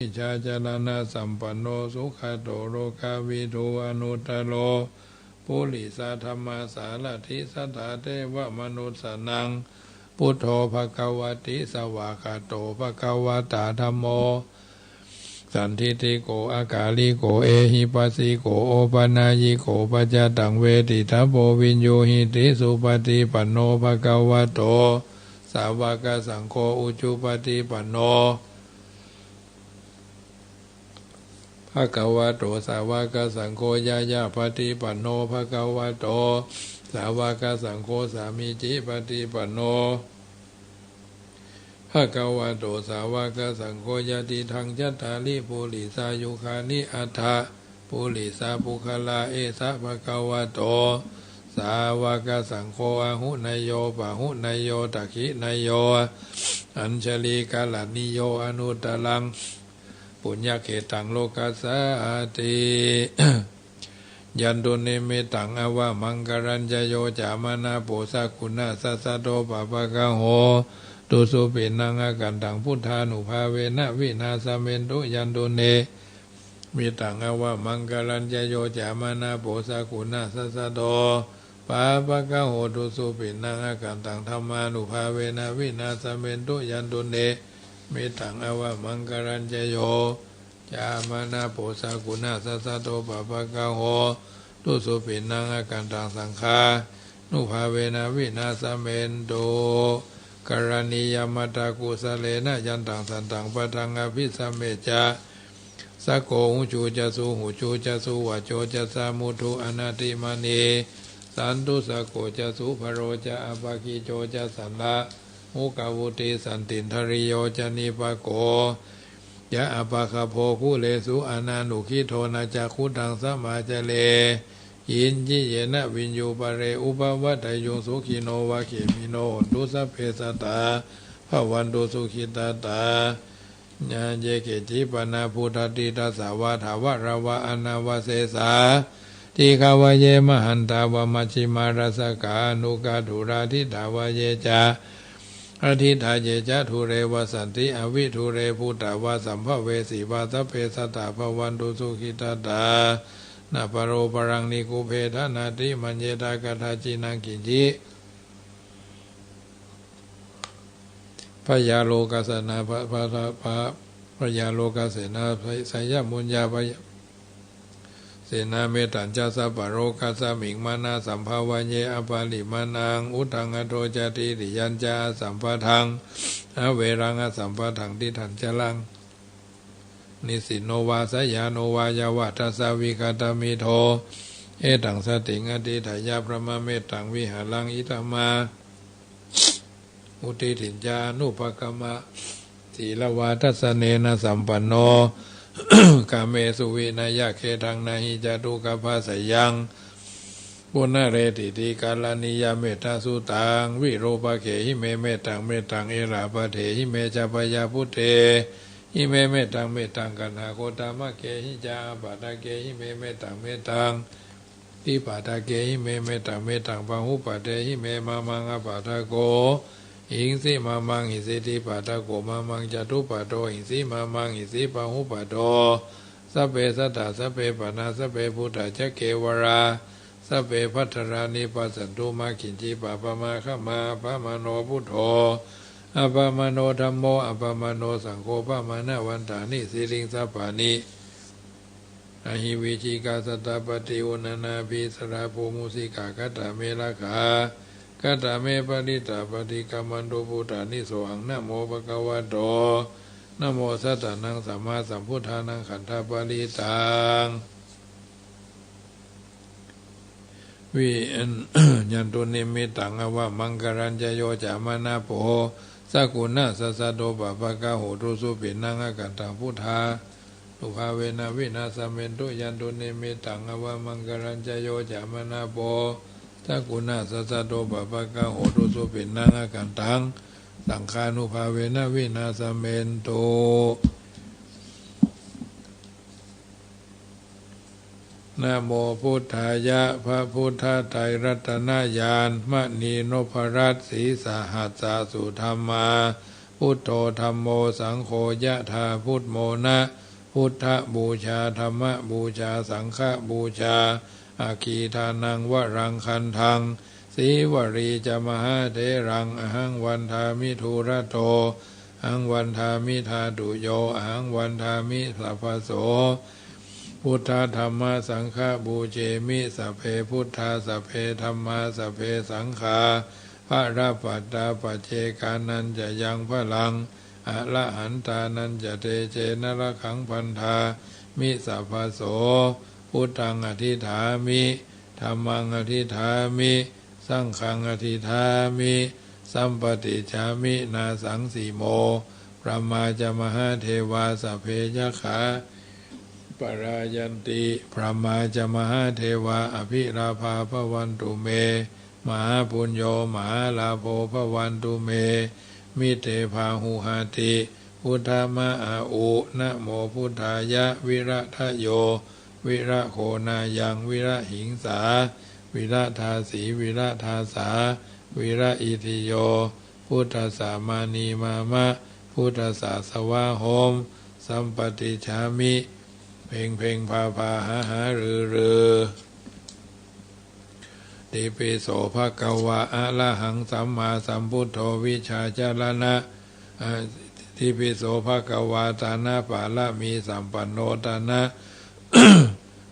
วิชาจารณะสัมปันโนสุขโตโลกาวิทูอนุตตโลปุริสาธรรมาสารถิสัทธาเทวมนุสสนังพุทโธภควติสวากขาโตภควตาธัมโมสันทิฏฐิโกอากาลิโกเอหิปัสสิโกโอปนายิโกปัจจตังเวทิทัพโพวินโยหิติสุปฏิปันโนภควโตสาวกสังโฆอุจุปฏิปันโนภควโตสาวกสังโฆยายาปฏิปันโนภควโตสาวกสังโฆสามีจิปฏิปันโนภควโตสาวกสังโฆยติทังจัตตาลิปุริสายุคานิอัฏฐะปุริสาปุคลาเอสะภควโตสาวกสังโฆอาหุนยโยปะหุนยโยตักขินยโยอัญชลีกาลนิโยอนุตตรังปุญญเขตังโลกัสสาติยันตุเนเมตังอวะมังกรัญจโยจามานาโปสะกุณาสัสสะโตปะปะกะโหตุสุปินังอากันตังพุทธานุภาเวนะวินาสเมนตุยันตุเนเมตังอวะมังกรัญจโยจามานาโปสะกุณาสัสสะโตปะปะกะโหตุสุปินังอากันตังธัมมานุภาเวนะวินาสเมนตุยันตุเนเมตังอวะมังกรัญจโยจามานาโปสะกุณาสัสสะโตปะปะกะโหตุสุปินังอากันตังสังฆานุภาเวนะวินาสเมนตุกรณียมัตตากุสเลนะยันตังสันตังปะทังอภิสัมเมจะสะโกหุจูจะสุหุจูจะสุวะโจจะสามุทุอนาติมณีสันตุสะโกจะสุภโรจะอภคิโจจะสันละมุกาวุติสันตินทริโยจะนิปโกยะอภคโภคุเลสุอนานุขิโทนาจักขุตังสมาจเลยินยิเยนะวินยูปะเรอุปวัตโยสุขิโนวะเขมิโนตุสัพเพสตาภวันตุสุขิตาตาญาเยเกจิปนาพุทธติตัสสาวะถาวะระวะอนาวะเสสาทิฆาวะเยมหันตาวะมัชฌิมารัสสกานุกาธุราทิฏฐาวะเยจาอธิทาเยจะทุเรวสันติอวิทุเรพุทธวาสัมภเวสีวาสัพเพสตาภวันตุสุขิตาตานาปโรปรังนิกุเพทนาติมัญเยตากถาจินังกินจิพยาโลกัสนาพยาโลกัสนาสยมุญญาพยเสนาเมตัญจสัพพโรกัสมิงมานาสัมภาวะเยอปาลิมานังอุทังอโทจติริยัญจาสัมปทังอเวรังอสัมปทังทิทันจลังนิสิโนวาสยาโนวายาวะทัสสาวิคตามิโทเอตังสติงอติถายาพระมเมตังวิหารังอิตมาอุติถินจานุปกมะศีลวาทัสสเนนะสัมปันโนกาเมสุวินายะเคทังนาหิจตุกภาสยังปุณเรติติกาลานิยเมตตาสุตังวิโรปะเขหิเมเมตังเมตังเอราปะเถหิเมจาปยาพุทเทหิเมเมตังเมตังกันหาโคตามะเกหิจาปะตะเกหิเมเมตังเมตังทิปะตะเกหิเมเมตังเมตังปะหุปะเตหิเมมามังอปะทะโกหิงสิมามังหิสิติปะทะโกมามังจตุปะโตหิสิมามังหิสิปะหุปะโตสัพเพสัตตาสัพเพปะนาสัพเพพุทธะจะเกวราสัพเพพัทรานิปัสสันตุมาขินจิปะปะมาขมาปะมโนพุทโธอปมโนธัมโมอปมโนสังโฆปะมานะวันตานิสิริงสัพพานิอหิวิจิกาสตปฏิอุณนาภิสราภูมุสิกาคัตตะเมลคาคัตตะเมปฏิตาปฏิกัมมันโตพุทธานิโสหังนะโมภะคะวะโตนะโมสัตตานังสัมมาสัมพุทธานังขันธปริตังวิยันตุนิมิตังอวะมังกรัญจโยจามานาโปสกุณะสัสสะโตปะปะกะโหตุสุปินังอากันตังพุทธานุภาเวนะวินาสเมนตุยันตุนิมิตังอวะมังกรัญจโยจามานาโปสกุณะสัสสะโตปะปะกะโหตุสุปินังอากันตังสังฆานุภาเวนะวินาสเมนตุนะโมพุทธายะพระพุทธไตรรัตนญาณมณีนพรัตน์ศรีสหัสสาสุธรรมา พุทโธธัมโมสังโฆยะถาพุทโมนะพุทธบูชาธรรมบูชาสังฆบูชาอาคีทานังวรังคันทังสีวรีจะมหาเถรังอหังวันทามิทุระโตอหังวันทามิธาตุโยอหังวันทามิสัพพโสพุทธธรรมสังฆบูเชมิสัพเพพุทธาสัพเพธัมมาสัพเพสังฆาพระราปัตตาปัจเจกานันจะยังพลังอะละหันตานันจะเตเจนระขังพันธามิสัพพโสพุทธังอธิฐามิธัมมังอธิฐามิสังฆังอธิฐามิสัมปติฉามินาสังสีโมพระมาจมหาเทวาสัพเพยขาปรายันติพระมาจมหาเทวาอภิราภาภวันตุเมมหาปุญโญมหาลาโภภวันตุเมมิเตภาหุหาติพุทธมะอาอุนะโมพุทธายะวิระทะโยวิระโคนายังวิระหิงสาวิระทาสีวิระทาสาวิระอิทิโยพุทธสามานีมามะพุทธสาสวะโหมสัมปติฉามิเพ่งเพ่งพาพาหาหารือติปิโสภะคะวะอะระหังสัมมาสัมพุทโธวิชาจารณะติปิโสภะคะวะตานะปาละมีสัมปันโนตานะ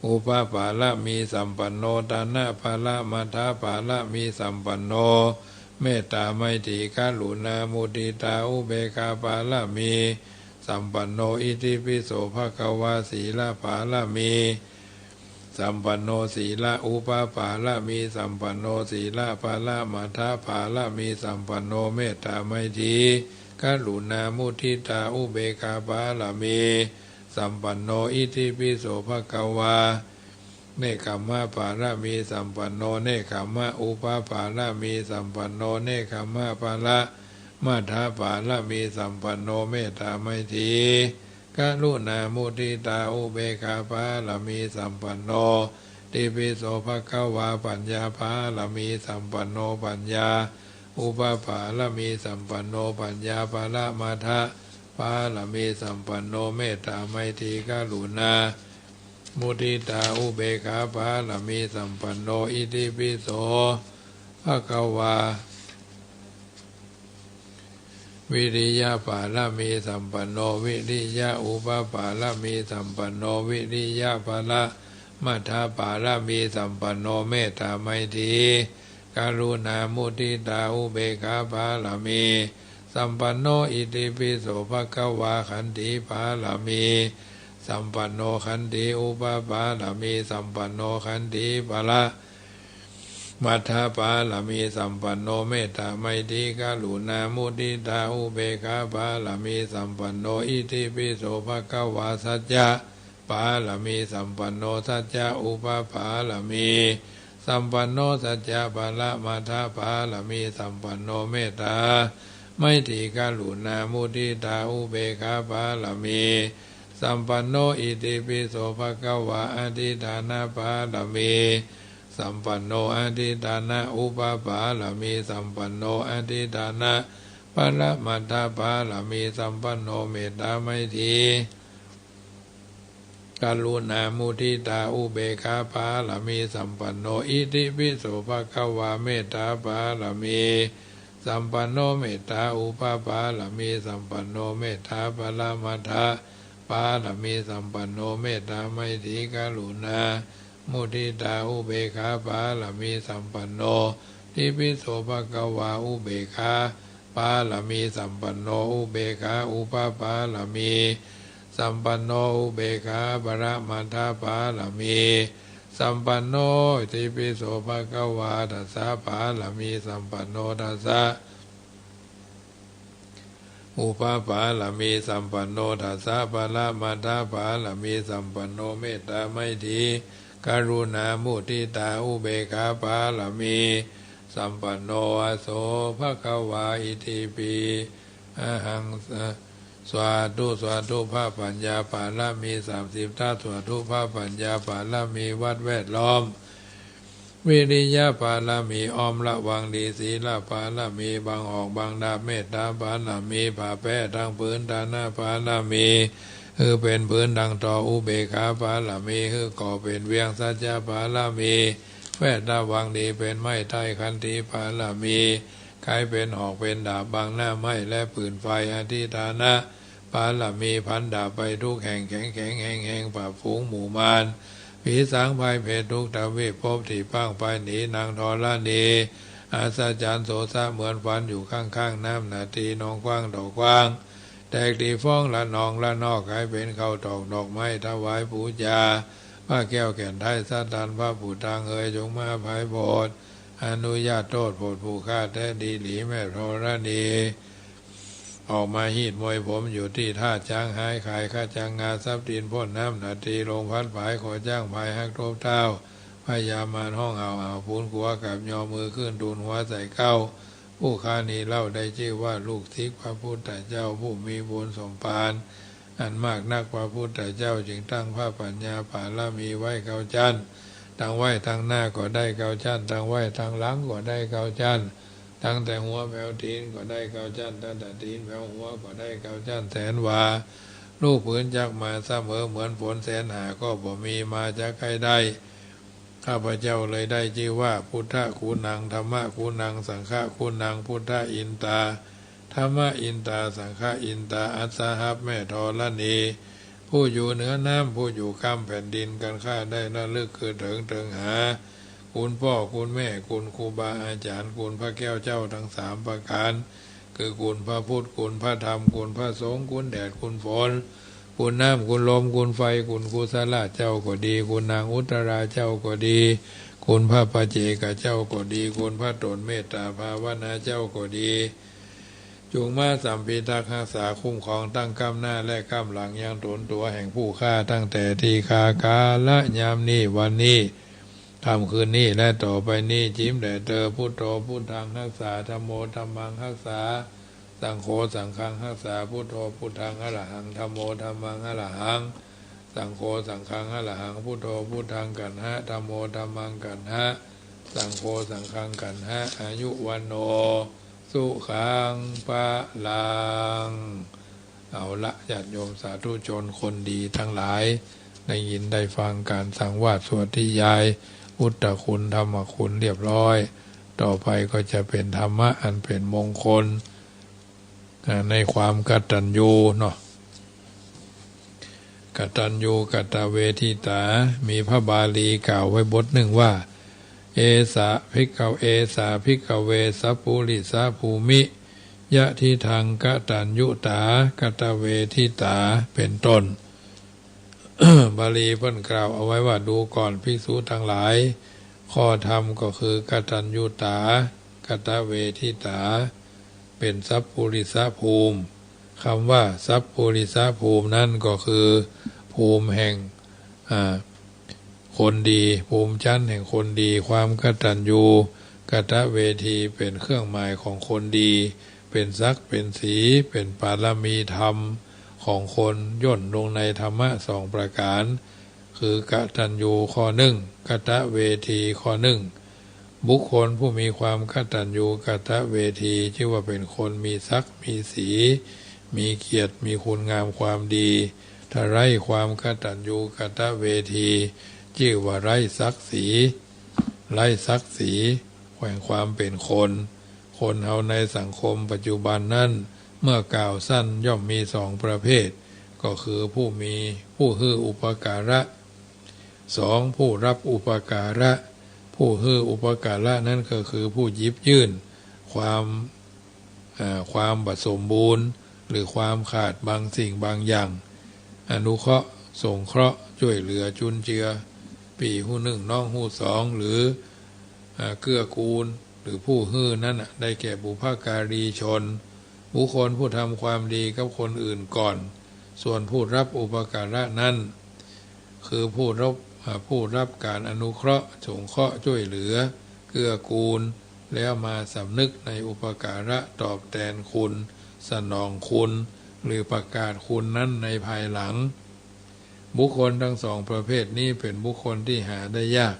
อุปปาละมีสัมปันโนตานะปาละมัทธปาละมีสัมปันโนเมตตาไมตรีกรุณามุทิตาอุเบกขาปาละมีสัมปันโนอิติปิโสภะคะวะสีลปาละมีสัมปันโนสีละอุปปาละมีสัมปันโนสีละปาละมัทธปาละมีสัมปันโนเมตตาไมตรีกรุณามุทิตาอุเบกขาปาละมีสัมปันโนอิติปิโสภะคะวะเนกขัมมะปาละมีสัมปันโนเนกขัมมะอุปปาละมีสัมปันโนเนกขัมมะปาละมัทธปาละมีสัมปันโนเมตตาไมตรีกรุณามุทิตาอุเบกขาปาละมีสัมปันโนติปิโสภะคะวะปัญญาปาละมีสัมปันโนปัญญาอุปปาละมีสัมปันโนปัญญาปาละมัทธปาละมีสัมปันโนเมตตาไมตรีกรุณามุทิตาอุเบกขาปาละมีสัมปันโนอิติปิโสภะคะวะวิริยะปาละมีสัมปันโนวิริยะอุปปาละมีสัมปันโนวิริยะปาละมัทธปาละมีสัมปันโนเมตตาไมตรีกรุณามุทิตาอุเบกขาปาละมีสัมปันโนอิติปิโสภะคะวะขันติปาละมีสัมปันโนขันติอุปปาละมีสัมปันโนขันติปาละมัทธปาละมีสัมปันโนเมตตาไมตรีกรุณามุทิตาอุเบกขาปาละมีสัมปันโนอิติปิโสภะคะวะสัจจะปาละมีสัมปันโนสัจจะอุปปาละมีสัมปันโนสัจจะปาละมัทธปาละมีสัมปันโนเมตตาไมตรีกรุณามุทิตาอุเบกขาปาละมีสัมปันโนอิติปิโสภะคะวะอธิฐานะปาละมีสัมปันโนอธิฐานะอุปปาละมีสัมปันโนอธิฐานะปาละมัทธปาละมีสัมปันโนเมตตาไมตรีกรุณามุทิตาอุเบกขาปาละมีสัมปันโนอิติปิโสภะคะวะเมตตาปาละมีสัมปันโนเมตตาอุปปาละมีสัมปันโนเมตตาปาละมัทธปาละมีสัมปันโนเมตตาไมตรีกรุณามุทิตาอุเบกขาปาละมีสัมปันโนติปิโสภะคะวะอุเบกขาปาละมีสัมปันโนอุเบกขาอุปปาละมีสัมปันโนอุเบกขาปรมัทธปาละมีสัมปันโนติปิโสภะคะวะทัสสะปาละมีสัมปันโนทัสสะอุปปาละมีสัมปันโนทัสสะปาละมัทธปาละมีสัมปันโนเมตตาไมตรีกรุณามุทิตาอุเบกขาปาละมีสัมปันโนอโสภะคะวะอิติปิอะหังสวาธุพระปัญญาปาละมี30ท่าสวาธุพระปัญญาปาละมีวัดแวดล้อม วิริยะปาลมีออมละวังดีศีลปาลมีบางออกบางดาบเมตตาปาลมีผ่าแพ้ทางพื้นฐานะปาลมีเป็นพื้นดังต่ออุเบกขาปาลมีก่อเป็นเวียงสัจจะปาลมีแวดระวังดีเป็นไม้ไทยคันธีปาลมีกายเป็นหอกเป็นดาบบางหน้าไม้และปืนไฟอธิฐานะปาลมีพันดาบไปทุกแห่งแข็งแข็งแห่งแห่งป่าฝูงหมู่มารผีสางภายเพศทุกทวีภพที่ป้างไปหนีนางธรณีอาสาจารย์โสสะเหมือนฟันอยู่ข้างๆน้ำนาทีนองกว้างดอกกว้างแตกตีฟ้องละนองละนอกให้เป็นเข้าตอกดอกไม้ถวายบูชาพระแก้วแก่นไทยสัตตันพระผู้ทางจงมาภายโบสถ์อนุญาตโทษโปรดผู้ฆ่าแท้ดีหลีแม่ธรณีออกมาหีดมวยผมอยู่ที่ท่าช้างหายขายข้าจังงาทรัพย์ดินพ่นน้ำนาทีลงพัดผายขอจ้างภายหักทบเท้าพยามารห้องเอาพูนขัวกับยอมือขึ้นดูนหัวใส่เก้าผู้ค้านี้เล่าได้ชื่อว่าลูกทิศพระพุทธเจ้าผู้มีบุญสมภารอันมากนักพระพุทธเจ้าจึงตั้งพระปัญญาปาลมีไว้เก้าชั้นตั้งไว้ทางหน้าก็ได้เก้าชั้นตั้งไว้ทางหลังก็ได้เก้าชั้นตั้งแต่หัวแผ่วตีนก็ได้เก้าชั้นตั้งแต่ตีนแผ่วหัวก็ได้เก้าชั้นแสนวาลูกผืนจักมาเสมอเหมือนฝนแสนหาก็บ่มีมาจากใครได้ข้าพเจ้าเลยได้ชื่อว่าพุทธคูนังธรรมะคูนังสังฆคูนังพุทธอินตาธรรมะอินตาสังฆอินตาอัสสหับแม่ธรณีผู้อยู่เหนือน้ำผู้อยู่ข้ามแผ่นดินกันข้าได้ระลึกคือถึงหาคุณพ่อคุณแม่คุณครูบาอาจารย์คุณพระแก้วเจ้าทั้งสามประการคือคุณพระพุทธคุณพระธรรมคุณพระสงฆ์คุณแดดคุณฝนคุณน้ำคุณลมคุณไฟคุณกุศลเจ้าก็ดีคุณนางอุตราเจ้าก็ดีคุณพระปัจเจกเจ้าก็ดีคุณพระตนเมตตาภาวนาเจ้าก็ดีจงมาสัมพิทักษ์รักษาคุ้มครองตั้งกำหน้าและกำหลังยังตนตัวแห่งผู้ฆ่าตั้งแต่ทีคากาละยามนี้วันนี้ทำคืนนี้และต่อไปนี้จิ้มแด่เธอพุทโธพุทธังรักษาธัมโมธัมมังรักษาสังโฆสังฆังรักษาพุทโธพุทธังอรหังธัมโมธัมมังอรหังสังโฆสังฆังอรหังพุทโธพุทธังกันหะธัมโมธัมมังกันหะสังโฆสังฆังกันหะอายุวันโนสุขังปะลังเอาละญาติโยมสาธุชนคนดีทั้งหลายได้ยินได้ฟังการสังวาสสวดที่ยายพุทธคุณธรรมคุณเรียบร้อยต่อไปก็จะเป็นธรรมะอันเป็นมงคลในความกตัญญูเนาะกตัญญูกตเวทิตามีพระบาลีกล่าวไว้บทหนึ่งว่าเอสาภิกขเอสาภิกขเวสัพพุริสาภูมิยะทิทังกตัญญูตากตเวทิตาเป็นต้น บาลีเพิ่นกล่าวเอาไว้ว่าดูก่อนภิกษุทั้งหลายข้อธรรมก็คือกตัญญูตากตเวทิตาเป็นสัพพุริสภูมิคำว่าสัพพุริสภูมินั่นก็คือภูมิแห่งคนดีภูมิชั้นแห่งคนดีความกตัญญูกตเวทีเป็นเครื่องหมายของคนดีเป็นศักดิ์เป็นสีเป็นปารมีธรรมของคนย่นลงในธรรมะสองประการคือกตัญญูข้อหนึ่งกตเวทีข้อหนึ่งบุคคลผู้มีความกตัญญูกตเวทีชื่อว่าเป็นคนมีศักดิ์มีสีมีเกียรติมีคุณงามความดีถ้าไร้ความกตัญญูกตเวทีชื่อว่าไร้ศักดิ์ศรีไร้ศักดิ์ศรีแห่งความเป็นคนคนเอาในสังคมปัจจุบันนั้นเมื่อกล่าวสั้นย่อมมีสองประเภทก็คือผู้ฮืออุปการะสองผู้รับอุปการะผู้ฮืออุปการะนั่นก็คือผู้ยิบยื่นความบสมบูรณ์หรือความขาดบางสิ่งบางอย่างอนุเคราะห์สงเคราะห์ช่วยเหลือจุนเจือปีหูหนึ่งน้องหูสองหรือเกื้อกูลหรือผู้ฮือนั้นได้แก่บุพการีชนบุคคลผู้ทำความดีกับคนอื่นก่อนส่วนผู้รับอุปการะนั้นคือผู้รับการอนุเคราะห์สงเคราะห์ช่วยเหลือเกื้อกูลแล้วมาสำนึกในอุปการะตอบแทนคุณสนองคุณหรือประกาศคุณนั้นในภายหลังบุคคลทั้งสองประเภทนี้เป็นบุคคลที่หาได้ยาก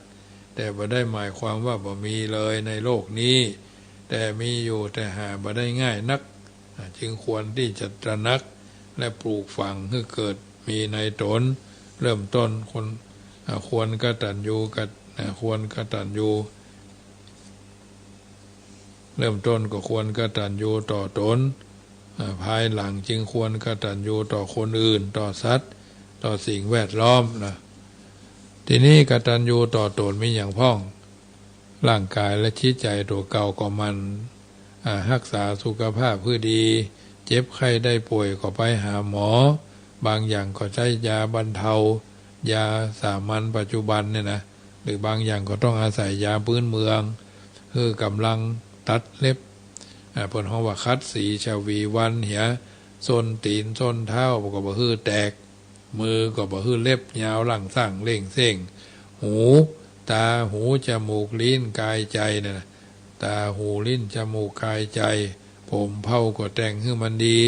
แต่บ่ได้หมายความว่าบ่มีเลยในโลกนี้แต่มีอยู่แต่หาบ่ได้ง่ายนักจึงควรที่จะตระหนักและปลูกฝังให้เกิดมีในตนเริ่มต้นคนควรกตัญญูควรกตัญญูเริ่มต้นก็ควรกตัญญูต่อตนภายหลังจึงควรกตัญญูต่อคนอื่นต่อสัตว์ต่อสิ่งแวดล้อมนะทีนี้กตัญญูต่อตนมีอย่างพ้องร่างกายและจิตใจตัวเก่าก็มันรักษาสุขภาพเพื่อดีเจ็บไข้ได้ป่วยก็ไปหาหมอบางอย่างก็ใช้ยาบรรเทายาสามัญปัจจุบันเนี่ยนะหรือบางอย่างก็ต้องอาศัยยาพื้นเมืองคือกำลังตัดเล็บเพิ่นฮ้องว่าคัดสีชวีวันเหียส้นตีนส้นเท้าก็บ่ฮือแตกมือก็บ่ฮือเล็บยาวหลังสั่งเล่งเส้งหูตาหูจมูกลิ้นกายใจน่ะตาหูลิ้นจมูกกายใจผมเผ้าก็แต่งให้มันดี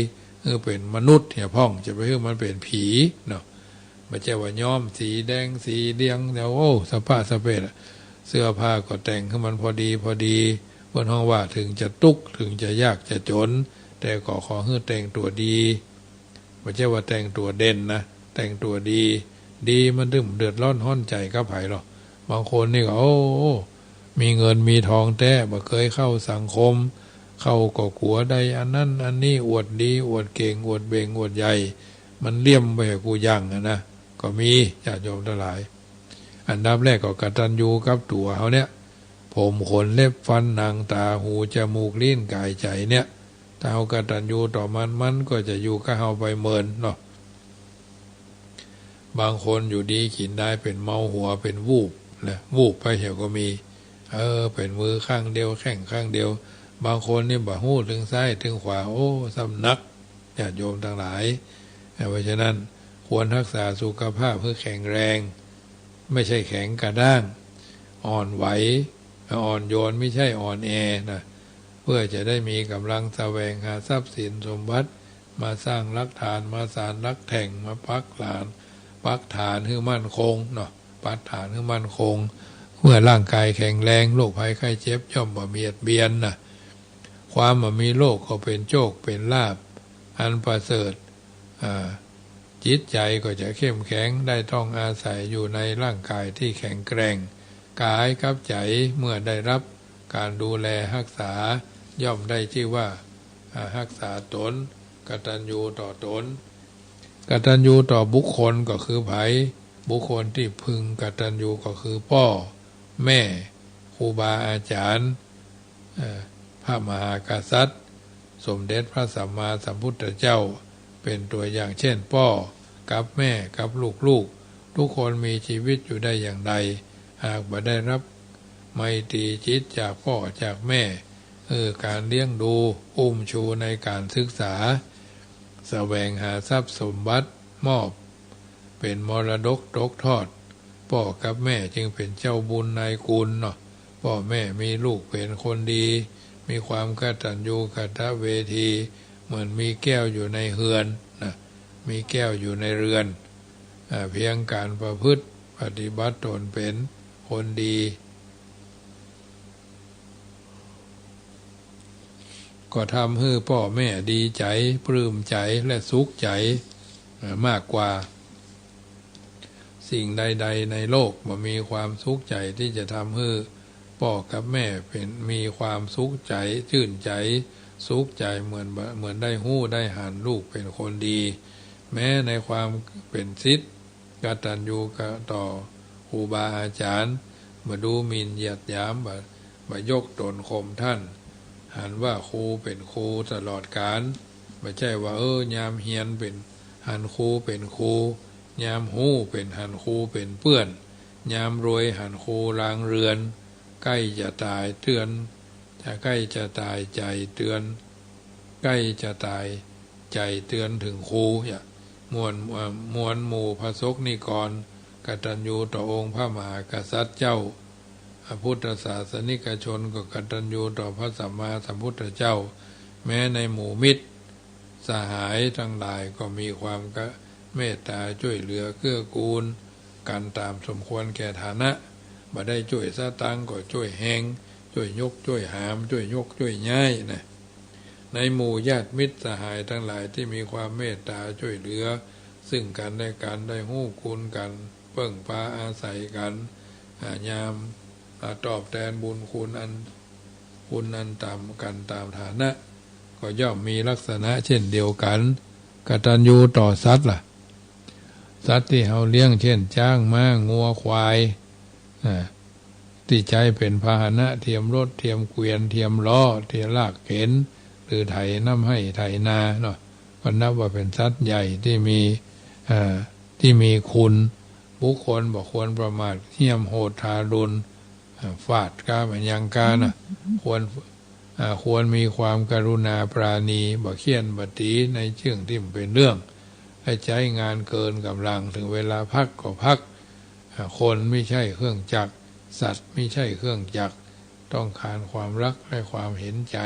ให้เป็นมนุษย์เหียพ้องจะไปให้มันเป็นผีเนาะไม่ใช่ว่าย้อมสีแดงสีเหลืองแล้วโอ้สภาพสเปดเสื้อผ้าก็แต่งให้มันพอดีบนห้องว่าถึงจะตุกถึงจะยากจะจนแต่ก็ขอให้แต่งตัวดีไม่ใช่ว่าแต่งตัวเด่นนะแต่งตัวดีมันดึมเดือดร้อนห้อนใจกับไผหรอกบางคนนี่ก็โอ้มีเงินมีทองแต่บ่เคยเข้าสังคมเข้าก็กลัวได้อันนั้นอันนี้อวดดีอวดเก่งอวดเบ่งอวดใหญ่มันเลี่ยมไปกูยั่งนะก็มีญาติโยมทั้งหลายอันดับแรกก็กตัญญูกับตัวเขาเนี่ยผมขนเล็บฟันหนังตาหูจมูกลิ้นกายใจเนี่ยถ้าเฮากตัญญูต่อมันก็จะอยู่กับเฮาไปเมินเนาะบางคนอยู่ดีกินได้เป็นเมาหัวเป็นวูบนะวูบไปเหี่ยวก็มีเป็นมือข้างเดียวแข้งข้างเดียวบางคนนี่บ่ฮู้ถึงซ้ายถึงขวาโอ้สำนักญาติโยมทั้งหลายเพราะฉะนั้นควรรักษาสุขภาพเพื่อแข็งแรงไม่ใช่แข็งกระด้างอ่อนไหวอ่อนโยนไม่ใช่อ่อนแอนะเพื่อจะได้มีกำลังแสวงหาทรัพย์สินสมบัติมาสร้างรักฐานมาสร้างรักแท่งมาปักฐานให้มั่นคงเนาะปักฐานให้มั่นคงเมื่อร่างกายแข็งแรงโรคภัยไข้เจ็บย่อมบ่เบียดเบียนนะความบ่มีโรคก็เป็นโชคเป็นลาภอันประเสริฐจิตใจก็จะเข้มแข็งได้ต้องอาศัยอยู่ในร่างกายที่แข็งแกร่งกายกับใจเมื่อได้รับการดูแลรักษาย่อมได้ชื่อว่ารักษาตนกตัญญูต่อตนกตัญญูต่อบุคคลก็คือไผบุคคลที่พึงกตัญญูก็คือพ่อแม่ครูบาอาจารย์พระมหากษัตริย์สมเด็จพระสัมมาสัมพุทธเจ้าเป็นตัวอย่างเช่นพ่อกับแม่กับลูกทุกคนมีชีวิตอยู่ได้อย่างใดหากบ่ได้รับไมตรีจิตจากพ่อจากแม่การเลี้ยงดูอุ้มชูในการศึกษาแสวงหาทรัพย์สมบัติมอบเป็นมรดกตกทอดพ่อกับแม่จึงเป็นเจ้าบุญนายคุณเนาะพ่อแม่มีลูกเป็นคนดีมีความกตัญญูกตเวทีเหมือนมีแก้วอยู่ในเฮือนนะมีแก้วอยู่ในเรือนเพียงการประพฤติปฏิบัติตนเป็นคนดีก็ทำให้พ่อแม่ดีใจปลื้มใจและสุขใจมากกว่าสิ่งใดๆในโลกมันมีความสุขใจที่จะทำให้พ่อกับแม่เป็นมีความสุขใจชื่นใจสุขใจเหมือนได้หู้ได้หันลูกเป็นคนดีแม้ในความเป็นศิษย์กตัญญูต่อครูบาอาจารย์มาดูหมิ่นเหยียดหยามมายกตนข่มท่านหันว่าครูเป็นครูตลอดกาลไม่ใช่ว่ายามเฮียนเป็นหันครูเป็นครูยามหู้เป็นหันครูเป็นเปื้อนยามรวยหันครูล้างเรือนใกล้จะตายเตือนจะใกล้จะตายใจเตือนใกล้จะตายใจเตือนถึงครูมวลหมู่พระสงฆ์นิกรกตัญญูต่อองค์พระมหากษัตริย์เจ้าพุทธศาสนิกชนก็กตัญญูต่อพระสัมมาสัมพุทธเจ้าแม้ในหมู่มิตรสหายทั้งหลายก็มีความเมตตาช่วยเหลือเกื้อกูลกันตามสมควรแก่ฐานะ บ่ได้ช่วยสตังก็ช่วยแหงช่วยยกช่วยหามช่วยยกช่วยย้ายนะในหมู่ญาติมิตรสหายทั้งหลายที่มีความเมตตาช่วยเหลือซึ่งกันและกันได้ฮู้คุณกันเพิ่งพาอาศัยกันยามตอบแทนบุญคุณอันตามกันตามฐานะก็ย่อมมีลักษณะเช่นเดียวกันกตัญญูต่อสัตว์ล่ะสัตว์ที่เราเลี้ยงเช่นช้างม้างัวควายที่ใช้เป็นพาหนะเทียมรถเทียมเกวียนเทียมล้อเทียมลากเข็นหรือไถน้ำให้ไถนาเนาะก็นับว่าเป็นสัตว์ใหญ่ที่มีคุณบุคคลบ่ควรประมาทเหี้ยมโหดทารุณฟาดกาบัญญังกานะควรมีความกรุณาปราณีบ่เคี่ยนบ่ตีในเรื่องที่มันเป็นเรื่องให้ใช้งานเกินกำลังถึงเวลาพักก็พักคนไม่ใช่เครื่องจักรสัตว์ไม่ใช่เครื่องจักรต้องการความรักและความเห็นใจ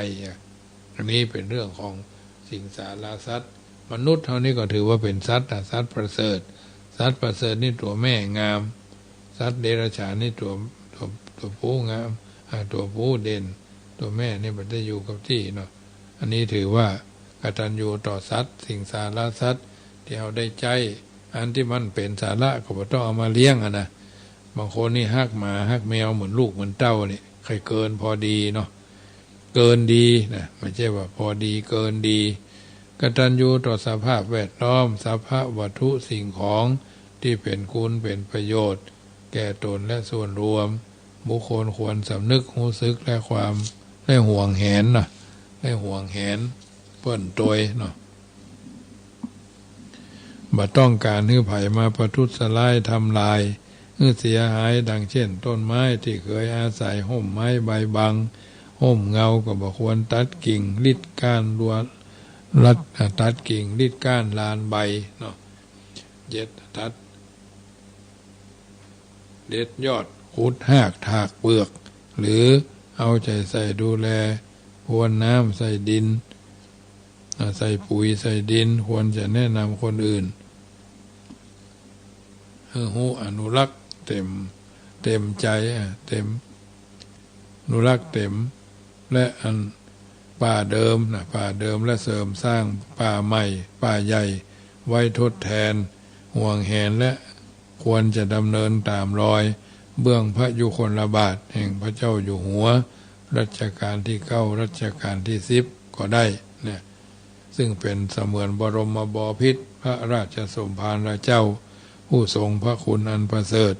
อันนี้เป็นเรื่องของสิ่งสาราสัตว์มนุษย์เท่านี้ก็ถือว่าเป็นสัตว์สัตว์ประเสริฐสัตว์ประเสริฐนี่ตัวแม่งามสัตว์เดรัจฉานนี่ตัวผู้งามตัวผู้เด่นตัวแม่นี่มันได้อยู่กับที่เนาะอันนี้ถือว่ากตัญญูต่อสัตว์สิ่งสาราสัตว์ที่เราได้ใจอันที่มันเป็นสาระก็บ่ต้องเอามาเลี้ยงนะบางคนนี่ฮักหมาฮักแมวเหมือนลูกเหมือนเต้านี่ใครเกินพอดีเนาะเกินดีนะไม่ใช่ว่าพอดีเกินดีกตัญญูต่อสภาพแวดล้อมสภาพวัตถุสิ่งของที่เป็นคุณเป็นประโยชน์แก่ตนและส่วนรวมบุคคลควรสำนึกรู้สึกและความได้ห่วงแหนนะได้ห่วงแหนเปิ้นตวยเนาะบ่ต้องการให้ไผมาประทุษร้ายทำลายเสียหายดังเช่นต้นไม้ที่เคยอาศัยห่มไม้ใบบังห่มเงาก็บ่ควรตัดกิ่งริดก้านตัดกิ่งริดก้านลานใบเนาะเด็ดยอดขุดหากถากเปลือกหรือเอาใจใส่ดูแลพรวนน้ำใส่ดินใส่ปุ๋ยใส่ดินควรจะแนะนำคนอื่นหูอนุรักษ์เต็มใจเต็มอนุรักษ์เต็มและอันป่าเดิมป่าเดิมและเสริมสร้างป่าใหม่ป่าใหญ่ไว้ทดแทนห่วงแหนและควรจะดำเนินตามรอยเบื้องพระยุคลบาทแห่งพระเจ้าอยู่หัวรัชกาลที่9รัชกาลที่10ก็ได้เนี่ยซึ่งเป็นเสมือนบรมบพิตรพระราชสมภารเจ้าผู้ทรงพระคุณอันประเสริฐ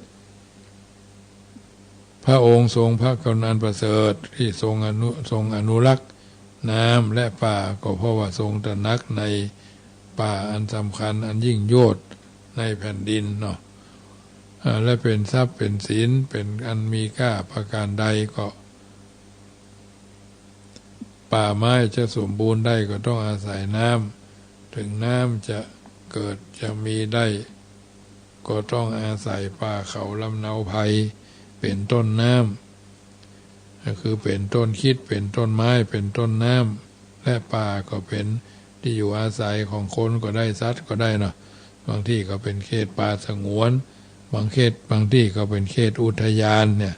พระองค์ทรงพระกรุณาอันประเสริฐที่ทรงอนุรักษ์น้ำและป่าก็เพราะว่าทรงตระหนักในป่าอันสำคัญอันยิ่งยวดในแผ่นดินเนาะและเป็นทรัพย์เป็นศีลเป็นอันมีค่าประการใดก็ป่าไม้จะสมบูรณ์ได้ก็ต้องอาศัยน้ำถึงน้ำจะเกิดจะมีได้ก็ต้องอาศัยป่าเขาลำเนาไพรเป็นต้นน้ำก็คือเป็นต้นคิดเป็นต้นไม้เป็นต้นน้ำและป่าก็เป็นที่อยู่อาศัยของคนก็ได้สัตว์ก็ได้เนาะบางที่ก็เป็นเขตป่าสงวนบางที่ก็เป็นเขตอุทยานเนี่ย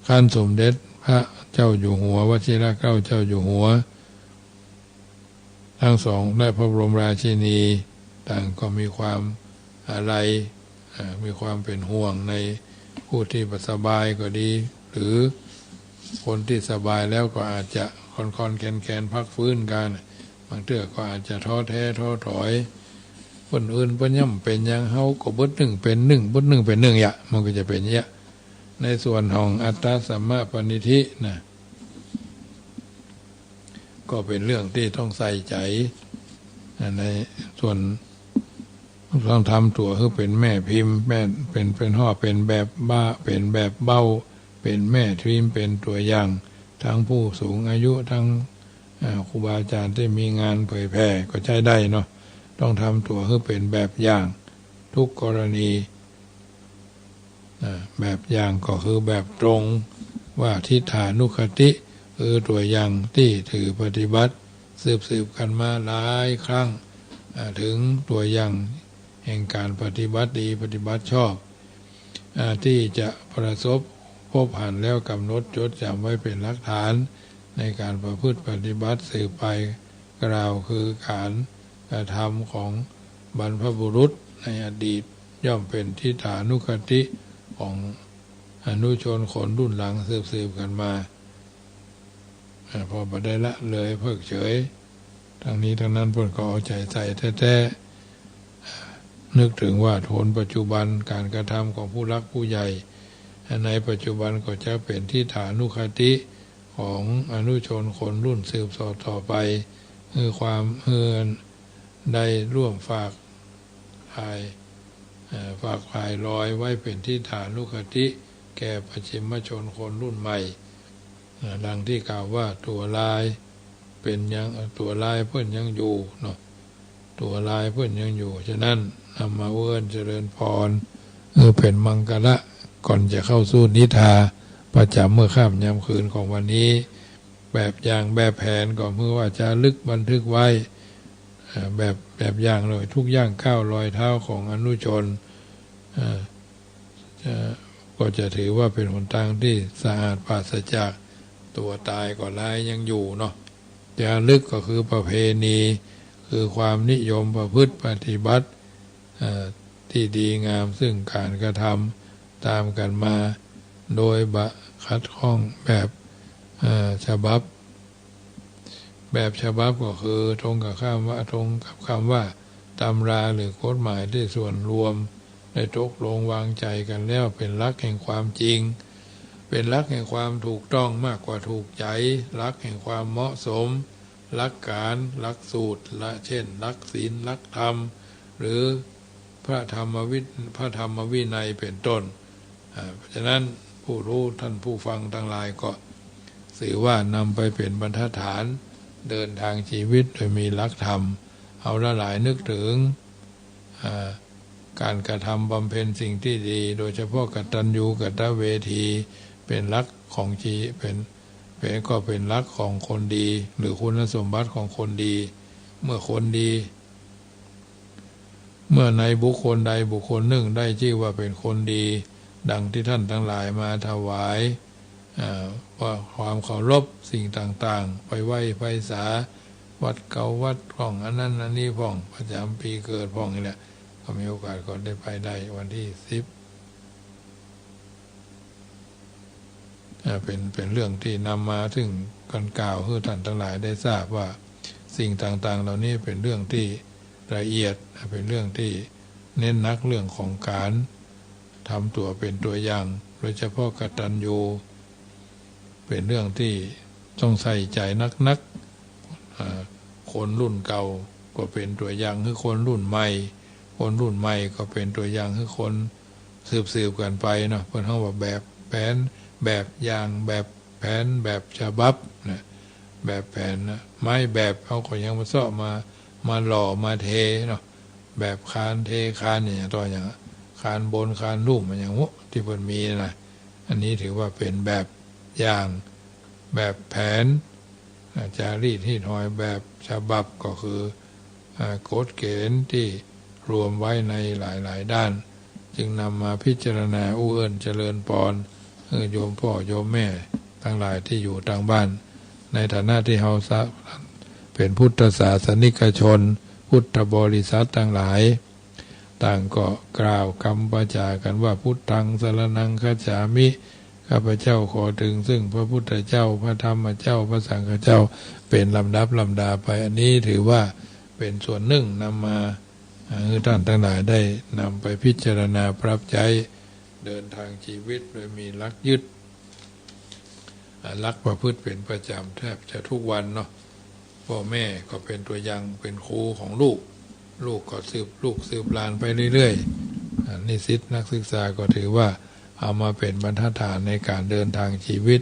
ขั้นสมเด็จพระเจ้าอยู่หัววชิรเกล้าเจ้าอยู่หัวทั้งสองและพระบรมราชินีต่างก็มีความอะไรมีความเป็นห่วงในผู้ที่สบายก็ดีหรือคนที่สบายแล้วก็อาจจะคอนแคนพักฟื้นกันบางเทื่อก็อาจจะท้อแท้ท้อถอยคนอื่นเพิ่นย่ำเป็นอย่างเฮาก็เบิดหนึ่งเป็นหนึ่งเบิดหนึ่งเป็นหนึ่งยะมันก็จะเป็นเนี้ยในส่วนของอัตตาสัมมาปณิธินะก็เป็นเรื่องที่ต้องใส่ใจในส่วนต้องทำตัวคือเป็นแม่พิมพ์แม่เป็นห่อเป็นแบบบ้าเป็นแบบเบ้าเป็นแม่พิมพ์เป็นตัวอย่างทั้งผู้สูงอายุทั้งครูบาอาจารย์ที่มีงานเผยแผ่ก็ใช้ได้เนาะต้องทำตัวคือเป็นแบบอย่างทุกกรณีแบบอย่างก็คือแบบตรงว่าทิฏฐานุคติคือตัวอย่างที่ถือปฏิบัติสืบกันมาหลายครั้งถึงตัวอย่างแห่งการปฏิบัติดีปฏิบัติชอบที่จะประสบ บหันแล้วกำหนดจดจำไว้เป็นหลักฐานในการประพฤติปฏิบัติสืบไปกล่าวคือการกระทำของบรรพบุรุษในอดีตย่อมเป็นทิฏฐานุคติของอนุชนคนรุ่นหลังสืบกันมาพอบ่ได้ละเลยเพิกเฉยทั้งนี้ทั้งนั้นเพิ่นก็เอาใจใส่แท้ๆนึกถึงว่าโทนปัจจุบันการกระทำของผู้รักผู้ใหญ่ในปัจจุบันก็จะเป็นทิฏฐานุคติของอนุชนคนรุ่นสืบต่อไปคือความได้ร่วมฝากภายลอยไว้เป็นทิฏฐานุคติแก่ปัจฉิมชนคนรุ่นใหม่ดังที่กล่าวว่าตัวลายเป็นยังตัวลายเพื่อนยังอยู่เนาะตัวลายเพื่อนยังอยู่ฉะนั้นนำมาเอื้อนเจริญพรเป็นมังกระก่อนจะเข้าสู่นิทาประจำเมื่อค่ำยามคืนของวันนี้แบบอย่างแบบแผนก็เมื่อว่าจะลึกบันทึกไว้แบบอย่างเลยทุกย่างก้าวรอยเท้าของอนุชนก็จะถือว่าเป็นหนทางที่สะอาดปราศจากตัวตายก่อนร้ายยังอยู่เนาะจารึกก็คือประเพณีคือความนิยมประพฤติปฏิบัติที่ดีงามซึ่งการกระทำตามกันมาโดยคัดข้องแบบฉบับก็คือตรงกับคำว่าตำราหรือกฎหมายที่ส่วนรวมได้ตกลงวางใจกันแล้วเป็นหลักแห่งความจริงเป็นหลักแห่งความถูกต้องมากกว่าถูกใจหลักแห่งความเหมาะสมหลักการหลักสูตรละเช่นหลักศีลหลักธรรมหรือพระธรรมวินัยเป็นต้นเพราะฉะนั้นผู้รู้ท่านผู้ฟังทั้งหลายก็ถือว่านำไปเป็นบรรทัดฐานเดินทางชีวิตโดยมีหลักธรรมเอาละหลายนึกถึงการกระทำบำเพ็ญสิ่งที่ดีโดยเฉพาะกตัญญูกตเวทีเป็นหลักของก็เป็นหลักของคนดีหรือคุณสมบัติของคนดีเมื่อคนดีเมื่อในบุคคลใดบุคคลหนึ่งได้ชื่อว่าเป็นคนดีดังที่ท่านทั้งหลายมาถวายว่าความเคารพสิ่งต่างๆไปไหว้ไปสาวัดเก่าวัดพ่องอันนั้นอันนี้พ่องประจำปีเกิดพ่องนี่แหละก็มีโอกาสก็ได้ไปได้วันที่10เป็นเรื่องที่นำมาถึงการกล่าวให้ท่านทั้งหลายได้ทราบว่าสิ่งต่างๆเหล่านี้เป็นเรื่องที่ละเอียดเป็นเรื่องที่เน้นนักเรื่องของการทำตัวเป็นตัวอย่างโดยเฉพาะกตัญญูเป็นเรื่องที่ต้องใส่ใจนักคนรุ่นเก่าก็เป็นตัวอย่างให้คนรุ่นใหม่คนรุ่นใหม่ก็เป็นตัวอย่างให้คนสืบกันไปเนาะเพิ่นเฮาว่าแบบแผนแบบอย่างแบบแผนแบบฉบับนะแบบแผนนะไม้แบบเขาก็ยังมาซ้อมาหล่อมาเทเนาะแบบคานเทคานเนี่ยตัวอย่างคานบนคานลุ่มมันอย่างที่เพิ่นมีนะอันนี้ถือว่าเป็นแบบอย่างแบบแผนจารีตที่หน่อยแบบฉบับก็คือกฎเกณฑ์ที่รวมไว้ในหลายด้านจึงนำมาพิจารณาเอื้อนเจริญพรโยมพ่อโยมแม่ทั้งหลายที่อยู่ทางบ้านในฐานะที่เฮาเป็นพุทธศาสนิกชนพุทธบริษัททั้งหลายต่างก็กล่าวคำประจากันว่าพุทธังสรณังคัจฉามิข้าพเจ้าขอถึงซึ่งพระพุทธเจ้าพระธรรมเจ้าพระสังฆเจ้าเป็นลำดับลำดาไปอันนี้ถือว่าเป็นส่วนหนึ่งนำมาให้ท่านทั้งหลายได้นำไปพิจารณาปรับใจเดินทางชีวิตโดยมีหลักยึดหลักประพฤติเป็นประจำแทบจะทุกวันเนาะพ่อแม่ก็เป็นตัวอย่างเป็นครูของลูกก็สืบหลานไปเรื่อยๆนิสิตนักศึกษาก็ถือว่าเอามาเป็นบรรทัดฐานในการเดินทางชีวิต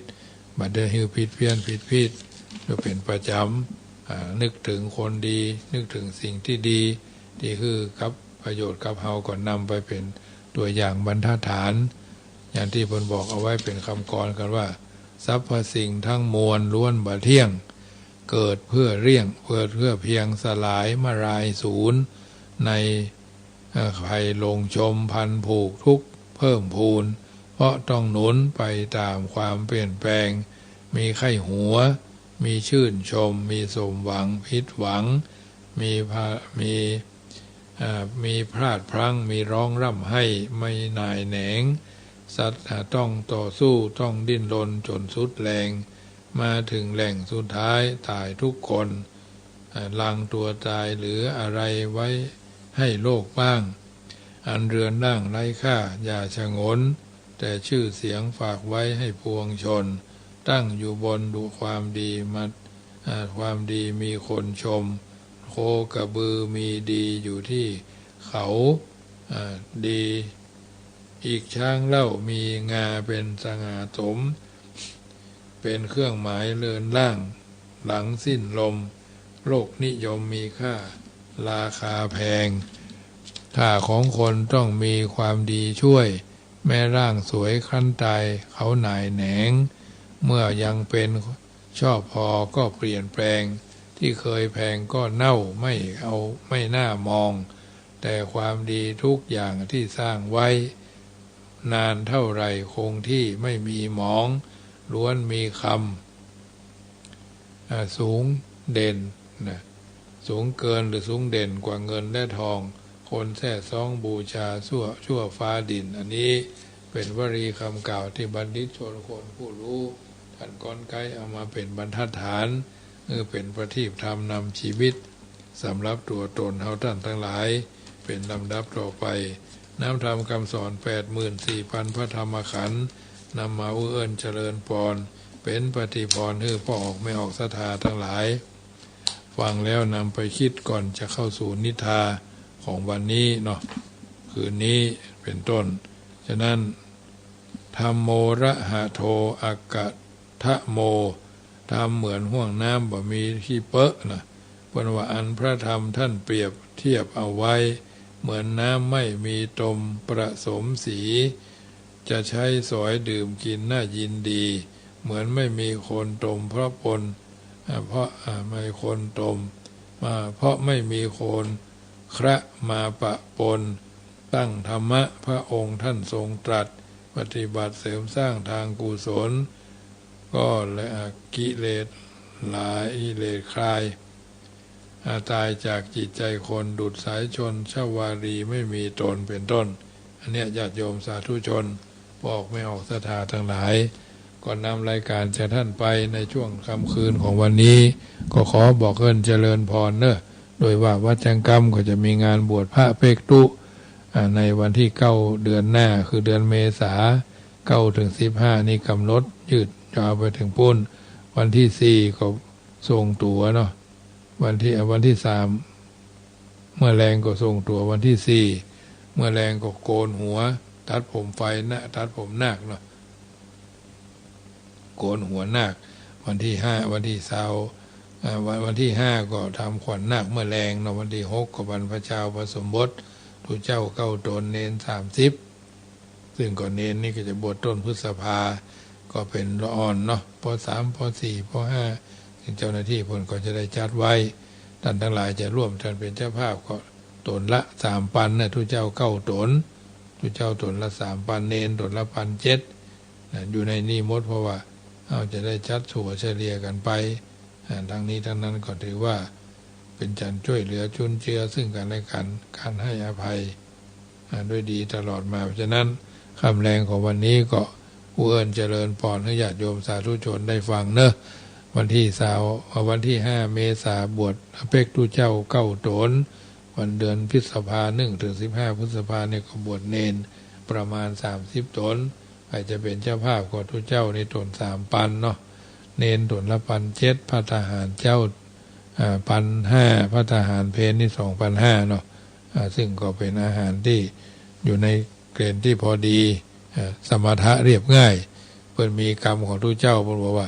บัดเดหิวผิดเพี้ยนผิดก็เป็นประจำนึกถึงคนดีนึกถึงสิ่งที่ดีที่คือกับประโยชน์กับเฮาก่อนนำไปเป็นตัวอย่างบรรทัดฐานอย่างที่เพิ่นบอกเอาไว้เป็นคำกรกันว่าสรรพสิ่งทั้งมวลล้วนบ่เที่ยงเกิดเพื่อเพื่อเพียงสลายมารายศูนย์ในภัยลงชมพันผูกทุกเพิ่มพูน เพราะต้องหนุนไปตามความเปลี่ยนแปลงมีไข้หัวมีชื่นชมมีสมหวังผิดหวังมีพลาดพลั้งมีร้องร่ำไห้ไม่หน่ายแหนงสัตว์ต้องต่อสู้ต้องดิ้นรนจนสุดแรงมาถึงแหล่งสุดท้ายตายทุกคนลังตัวตายหรืออะไรไว้ให้โลกบ้างอันเรือนร่างไร้ค่าอย่าชะงนแต่ชื่อเสียงฝากไว้ให้ปวงชนตั้งอยู่บนดูความดีความดีมีคนชมโคกระบือมีดีอยู่ที่เขาดีอีกช้างเล่ามีงาเป็นสง่าสมเป็นเครื่องหมายเลินล่างหลังสิ้นลมโลกนิยมมีค่าราคาแพงค่าของคนต้องมีความดีช่วยแม้ร่างสวยครั้นตายเขาหน่ายแหนงเมื่อยังเป็นชอบพอก็เปลี่ยนแปลงที่เคยแพงก็เน่าไม่น่ามองแต่ความดีทุกอย่างที่สร้างไว้นานเท่าไรคงที่ไม่มีหมองล้วนมีคำสูงเด่นนะสูงเกินหรือสูงเด่นกว่าเงินและทองคนแท้ซ่องบูชาชั่วฟ้าดินอันนี้เป็นวลีคำกล่าวที่บัณฑิตชนคนผู้รู้ท่านก้อนไกเอามาเป็นบรรทัดฐานเป็นประทีปธรรมนำชีวิตสำหรับตัวตนเฮาท่านทั้งหลายเป็นลำดับต่อไปน้ำธรรมคำสอน 84,000 พระธรรมขันธ์นำมาเอื้อนเจริญพรเป็นปฏิพรให้พ่อออกไม่ออกศรัทธาทั้งหลายฟังแล้วนำไปคิดก่อนจะเข้าสู่นิทาของวันนี้เนาะคืนนี้เป็นต้นฉะนั้นธัมโมระหะโทอากะทะโมทำเหมือนห่วงน้ำบ่มีที่เปอะนะปนว่าอันพระธรรมท่านเปรียบเทียบเอาไว้เหมือนน้ำไม่มีตมประสมสีจะใช้สอยดื่มกินน่ายินดีเหมือนไม่มีโคนตมเพราะไม่โคนตมเพราะไม่มีโคนคระมาปะปนตั้งธรรมะพระองค์ท่านทรงตรัสปฏิบัติเสริมสร้างทางกุศลก็ละกิเลสหลายกิเลสคลายตายจากจิตใจคนดุจสายชนชวารีไม่มีตนเป็นต้นอันเนี้ยญาติโยมสาธุชนบอกไม่ออกศรัทธาทั้งหลายก่อนนำรายการจากท่านไปในช่วงค่ำคืนของวันนี้ก็ขอบอกเจริญพรเนอะโดยว่าวัดจังกรรมก็จะมีงานบวชพระเพกตุในวันที่9 เดือนหน้าคือเดือนเมษา9 ถึง 15นี่กำหนดยืดยาวไปถึงปุ้นวันที่4ก็ส่งตั๋วเนาะวันที่3เมื่อแรงก็ส่งตั๋ววันที่4เมื่อแรงก็โกนหัวตัดผมไฟนะตัดผมนาคเนาะโกนหัวนาควันที่5วันที่วันที่5ก็ทำขวัญนาคเมื่อแรงเนาะวันที่6ก็บรรพชาอุปสมบททุเจ้าเก้าตนเนน30ซึ่งก่อนเนนนี่ก็จะบวชต้นพฤษภาก็เป็นละอ่อนเนาะป.3 ป.4 ป.5ซึ่งเจ้าหน้าที่ผลก็จะได้จัดไว้ท่านทั้งหลายจะร่วมกันเป็นเจ้าภาพก็ตนละ3 ปันนะทุเจ้าเก้าตนทุเจ้าตนละ3 ปันเนนตนละ1,700อยู่ในนี่หมดเพราะว่าจะได้จัดถั่วเฉลี่ยกันไปทั้งนี้ทั้งนั้นก็ถือว่าเป็นการช่วยเหลือจุนเจือซึ่งกันและกันการให้อภัยด้วยดีตลอดมาเพราะฉะนั้นคำแรงของวันนี้ก็เจริญพรให้ญาติโยมสาธุชนได้ฟังเนอะวันที่5 เมษายนบวชอภิกตุเจ้าเก้าตนวันเดือนพฤษภาคม1 ถึง 15 พฤษภาคมเนี่ยก็บวชเนนประมาณ30 ตนใครจะเป็นเจ้าภาพก็ทุเจ้าในตน3 ปันเนาะเนนตนละ1,700พระทหารเจ้า1,500พระทหารเพนนี่2,500เนาะซึ่งก็เป็นอาหารที่อยู่ในเกณฑ์ที่พอดีสมถะเรียบง่ายเพิ่นมีกรรมของทุเจ้าเพิ่นบอกว่า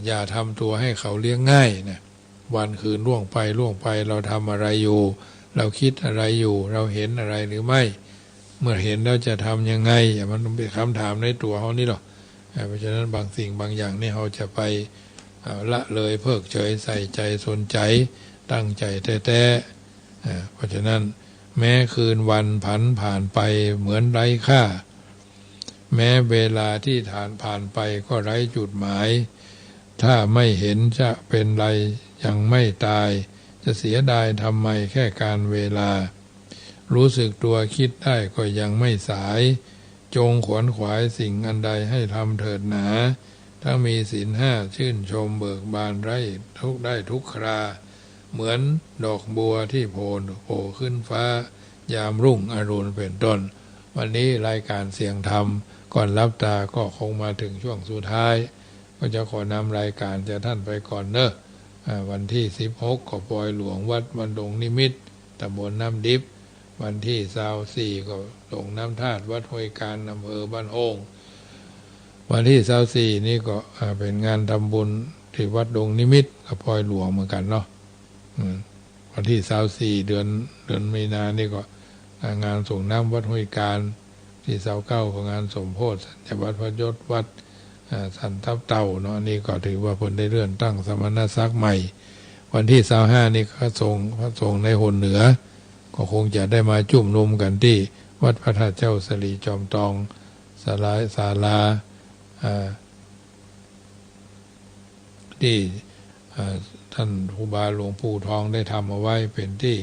อย่าทำตัวให้เขาเลี้ยงง่ายนะวันคืนล่วงไปเราทำอะไรอยู่เราคิดอะไรอยู่เราเห็นอะไรหรือไม่เมื่อเห็นแล้วจะทำยังไงมันเป็นคำถามในตัวเขานี่หรอกเพราะฉะนั้นบางสิ่งบางอย่างนี่เขาจะไปละเลยเพิกเฉยใส่ใจสนใจตั้งใจแท้ๆเพราะฉะนั้นแม้คืนวันผ่านไปเหมือนไร้ค่า แม้เวลาที่ผ่านไปก็ไร้จุดหมายถ้าไม่เห็นจะเป็นไรยังไม่ตายจะเสียดายทำไมแค่การเวลารู้สึกตัวคิดได้ก็ยังไม่สายจงขวนขวายสิ่งอันใดให้ทำเถิดหนาถ้ามีศีลห้าชื่นชมเบิกบานไร้ทุกได้ทุกคราเหมือนดอกบัวที่โผล่ขึ้นฟ้ายามรุ่งอรุณเป็นต้นวันนี้รายการเสียงธรรมก่อนรับตาก็คงมาถึงช่วงสุดท้ายก็จะขอนำรายการจากท่านไปก่อนเนอะวันที่16ก็ปล่อยหลวงวัดบันดงนิมิตรตำบลน้ำดิบวันที่24ก็หลวงน้ำธาตุวัดห้วยการอำเภอบ้านโอ่งวันที่24นี่ก็เป็นงานทำบุญที่วัดดงนิมิตรกับปล่อยหลวงเหมือนกันเนาะวันที่24เดือนมีนานี่ก็งานส่งน้ำวัดห้วยการที่29ของงานสมโภชสัญญวัดพระยศวัดสันทับเต่าเนาะนี่ก็ถือว่าเพิ่นได้เลื่อนตั้งสมณศักดิ์ใหม่วันที่25นี่พระสงฆ์ในหนเหนือก็คงจะได้มาจุ่มนุมกันที่วัดพระธาตุเจ้าสลีจอมตองศาลาที่ท่านครูบาหลวงปู่ทองได้ทำเอาไว้เป็นที่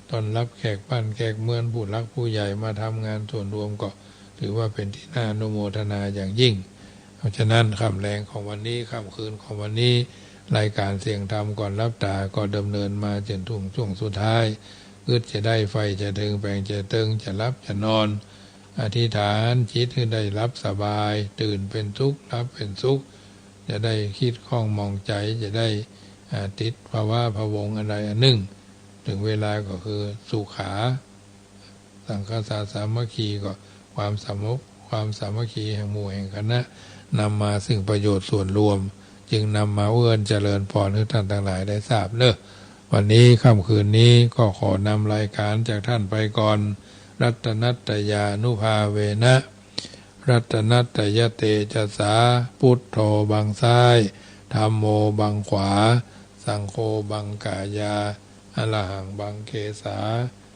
ต้อนรับแขกบ้านแขกเมืองผู้รักผู้ใหญ่มาทำงานส่วนรวมก็ถือว่าเป็นที่น่าอนุโมทนาอย่างยิ่งเพราะฉะนั้นค่ำแรงของวันนี้ค่ำคืนของวันนี้รายการเสียงธรรมก่อนรับตาก็ดำเนินมาจนถึงช่วงสุดท้ายจะได้ไฟจะถึงแปลงจะตึงจะรับจะนอนอธิษฐานจิตให้ได้รับสบายตื่นเป็นสุขรับเป็นสุขจะได้คิดคล่องมองใจจะได้ติดภาวะพะวงอะไรอันหนึ่งถึงเวลาก็คือสุขาสังฆาสามัคคีก็ความสามัคคีแห่งหมู่แห่งคณะนำมาซึ่งประโยชน์ส่วนรวมจึงนำมาเอื้อนเจริญพรให้ท่านทั้งหลายได้ทราบเนอะวันนี้ค่ำคืนนี้ก็ขอนำรายการจากท่านไปก่อนรัตนัตตยานุภาเวนะรัตนัตตยเตจะสาพุทโธบังซ้ายธัมโมบังขวาสังโฆบังกายาอรหังบังเกสา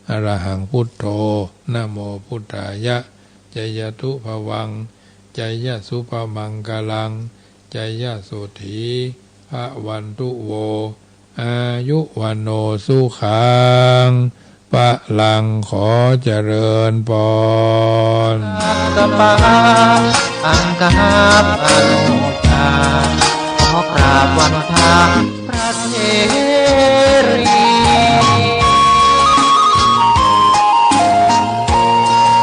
อรหังพุทโธนะโมพุทธายะจยตุภวังจยสุภมังกลังจยสุถีภวันตุโวอายุวันโนสุขังปะลังขอเจริญพรกปาอังกาบอโนชาขอกราบวันพระพระเท